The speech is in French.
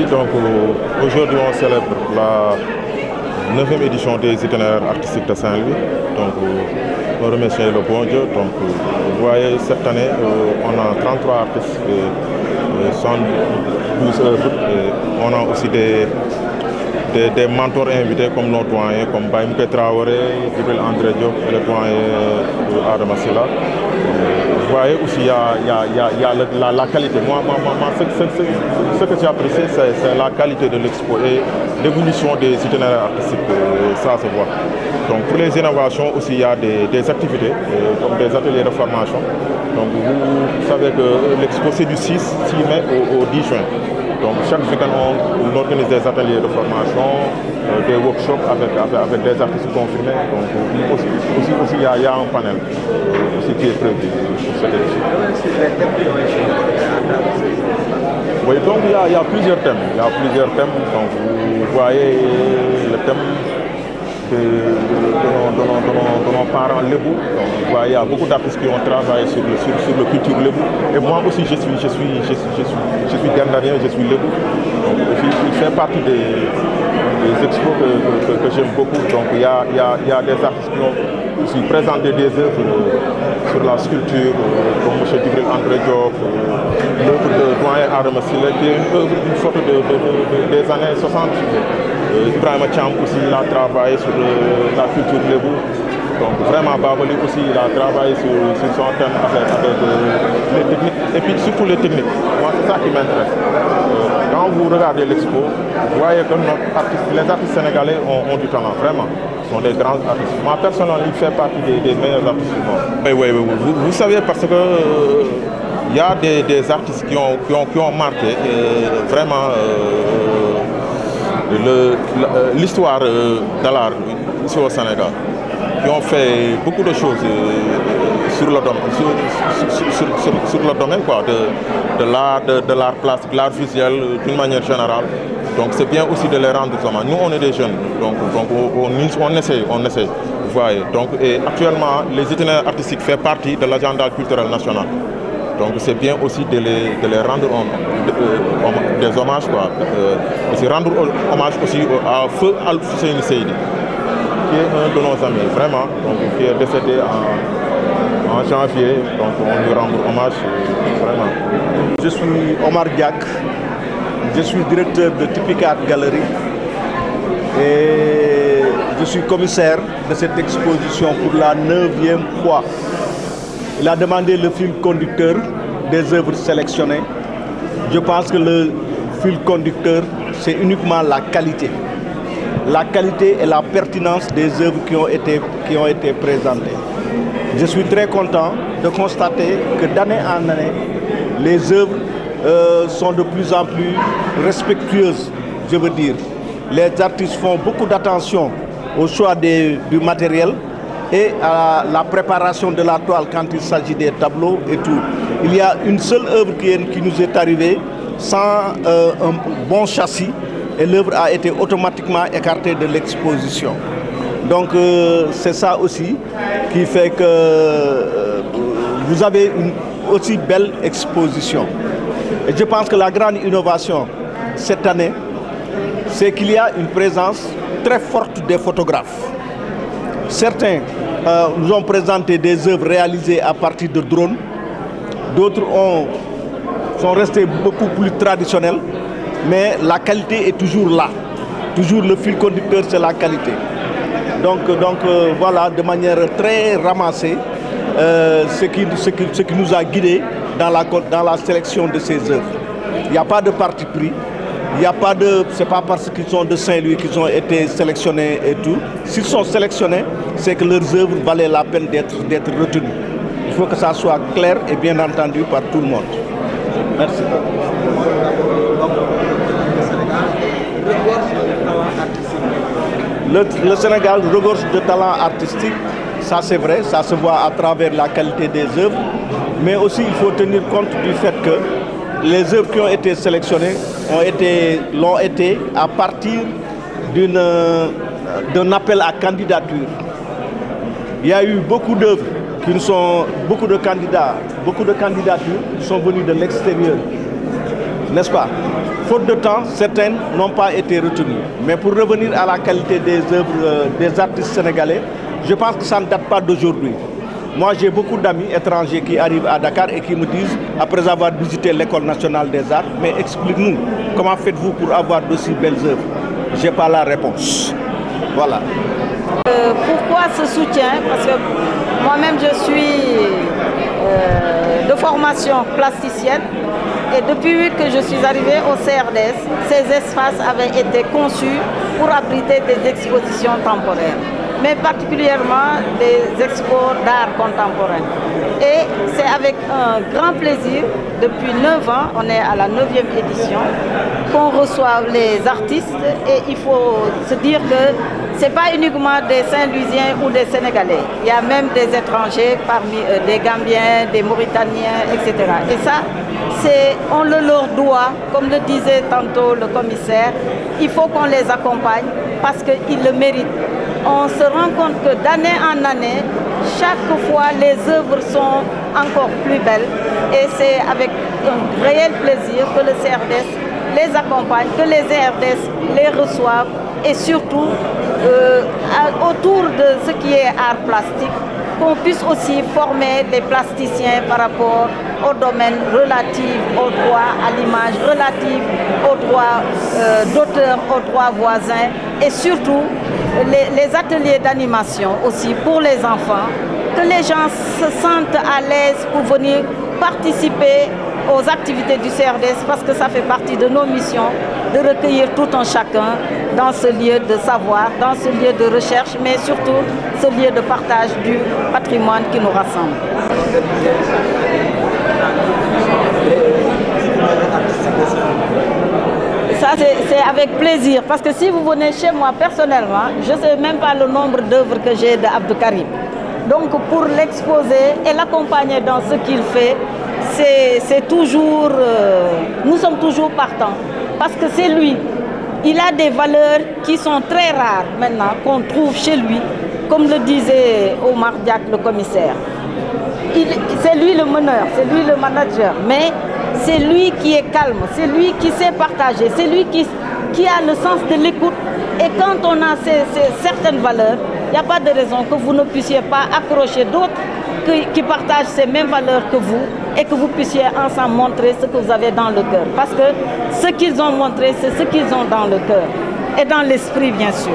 Oui, donc aujourd'hui on célèbre la 9e édition des itinéraires artistiques de Saint-Louis. Donc on remercie le bon Dieu. Donc vous voyez, cette année on a 33 artistes, 112 œuvres. On a aussi des mentors invités comme nos doyens, comme Baïmouké Traoré, Djibril André Diop et le doyen Adama Sylla. Vous voyez aussi, il y a la qualité. Moi ce que j'ai apprécié, c'est la qualité de l'expo et l'évolution des itinéraires artistiques. Ça se voit. Donc pour les innovations aussi, il y a des activités, comme des ateliers de formation. Donc vous savez que l'expo c'est du 6 mai au 10 juin. Donc chaque week-end on organise des ateliers de formation, des workshops avec des artistes confirmés. Donc aussi il y a un panel aussi qui est prévu pour cette édition. Oui, donc il y a plusieurs thèmes. Il y a plusieurs thèmes. Donc vous voyez le thème de nos parents lébou. Donc vous voyez, il y a beaucoup d'artistes qui ont travaillé sur le culture lébou. Et moi aussi je suis gandarien, je suis lébou. Donc il fait partie des expos que j'aime beaucoup. Donc il y a des artistes qui ont aussi présenté des œuvres sur la sculpture, comme M. Djibril André Diop, l'œuvre de doyen Adama Sylla, qui est une œuvre d'une sorte des années 60. Ibrahima Thiam aussi, il a travaillé sur la culture lébou. Donc vraiment, Babali aussi, il a travaillé sur son thème avec les techniques, et puis surtout les techniques. Moi, c'est ça qui m'intéresse. Quand vous regardez l'expo, vous voyez que les artistes sénégalais ont du talent, vraiment. Ils sont des grands artistes. Moi, personnellement, il fait partie des meilleurs artistes du monde. Oui, vous savez, parce que il y a des artistes qui ont marqué vraiment l'histoire de l'art ici au Sénégal, qui ont fait beaucoup de choses sur le domaine quoi, de l'art plastique, l'art visuel d'une manière générale. Donc c'est bien aussi de les rendre hommage. Nous on est des jeunes, donc on essaie, vous voyez. Donc, et actuellement les itinéraires artistiques font partie de l'agenda culturel national. Donc c'est bien aussi de les rendre des hommages, quoi. Aussi rendre hommage aussi à Feu Al-Fusseini Seydi, qui est un de nos amis, vraiment, donc, qui est décédé en janvier. Donc on lui rend hommage, vraiment. Je suis Omar Diak, je suis directeur de Typic Art Gallery et je suis commissaire de cette exposition pour la 9e fois. Il a demandé le fil conducteur des œuvres sélectionnées. Je pense que le fil conducteur, c'est uniquement la qualité. La qualité et la pertinence des œuvres qui ont été présentées. Je suis très content de constater que d'année en année, les œuvres sont de plus en plus respectueuses, je veux dire. Les artistes font beaucoup d'attention au choix du matériel et à la préparation de la toile quand il s'agit des tableaux et tout. Il y a une seule œuvre qui nous est arrivée sans un bon châssis et l'œuvre a été automatiquement écartée de l'exposition. Donc c'est ça aussi qui fait que vous avez une aussi belle exposition. Et je pense que la grande innovation cette année, c'est qu'il y a une présence très forte des photographes. Certains nous ont présenté des œuvres réalisées à partir de drones, d'autres sont restés beaucoup plus traditionnels, mais la qualité est toujours là. Toujours le fil conducteur, c'est la qualité. Donc voilà, de manière très ramassée, ce qui nous a guidés dans la sélection de ces œuvres. Il n'y a pas de parti pris. Il n'y a pas de... C'est pas parce qu'ils sont de Saint-Louis qu'ils ont été sélectionnés et tout. S'ils sont sélectionnés, c'est que leurs œuvres valaient la peine d'être retenues. Il faut que ça soit clair et bien entendu par tout le monde. Merci. Le Sénégal regorge de talents artistiques, ça c'est vrai, ça se voit à travers la qualité des œuvres, mais aussi il faut tenir compte du fait que les œuvres qui ont été sélectionnées l'ont été à partir d'un appel à candidature. Il y a eu beaucoup d'œuvres beaucoup de candidatures qui sont venus de l'extérieur. n'est-ce pas? Faute de temps, certaines n'ont pas été retenues. Mais pour revenir à la qualité des œuvres des artistes sénégalais, je pense que ça ne date pas d'aujourd'hui. Moi, j'ai beaucoup d'amis étrangers qui arrivent à Dakar et qui me disent, après avoir visité l'École nationale des arts, mais explique-nous, comment faites-vous pour avoir d'aussi belles œuvres? Je n'ai pas la réponse. Voilà. Pourquoi ce soutien? Parce que moi-même, je suis de formation plasticienne et depuis que je suis arrivée au CRDS, ces espaces avaient été conçus pour abriter des expositions temporaires, mais particulièrement des expos d'art contemporain. Et c'est avec un grand plaisir, depuis 9 ans, on est à la 9e édition, qu'on reçoit les artistes et il faut se dire que ce n'est pas uniquement des Saint-Louisiens ou des Sénégalais. Il y a même des étrangers, parmi des Gambiens, des Mauritaniens, etc. Et ça, on le leur doit, comme le disait tantôt le commissaire, il faut qu'on les accompagne parce qu'ils le méritent. On se rend compte que d'année en année, chaque fois les œuvres sont encore plus belles et c'est avec un réel plaisir que le CRDS les accompagne, que les CRDS les reçoivent et surtout autour de ce qui est art plastique, qu'on puisse aussi former des plasticiens par rapport au domaine relatif au droit à l'image, relatif aux droits d'auteur, aux droits voisins et surtout les ateliers d'animation aussi pour les enfants, que les gens se sentent à l'aise pour venir participer aux activités du CRDS parce que ça fait partie de nos missions de recueillir tout un chacun dans ce lieu de savoir, dans ce lieu de recherche, mais surtout ce lieu de partage du patrimoine qui nous rassemble. Ça, c'est avec plaisir, parce que si vous venez chez moi personnellement, je ne sais même pas le nombre d'œuvres que j'ai d'Abdou Karim. Donc pour l'exposer et l'accompagner dans ce qu'il fait, c'est toujours, nous sommes toujours partants, parce que c'est lui. Il a des valeurs qui sont très rares maintenant, qu'on trouve chez lui, comme le disait Omar Diak, le commissaire. C'est lui le meneur, c'est lui le manager, mais c'est lui qui est calme, c'est lui qui sait partager, c'est lui qui a le sens de l'écoute. Et quand on a certaines valeurs, il n'y a pas de raison que vous ne puissiez pas accrocher d'autres qui partagent ces mêmes valeurs que vous et que vous puissiez ensemble montrer ce que vous avez dans le cœur. Parce que ce qu'ils ont montré, c'est ce qu'ils ont dans le cœur et dans l'esprit, bien sûr.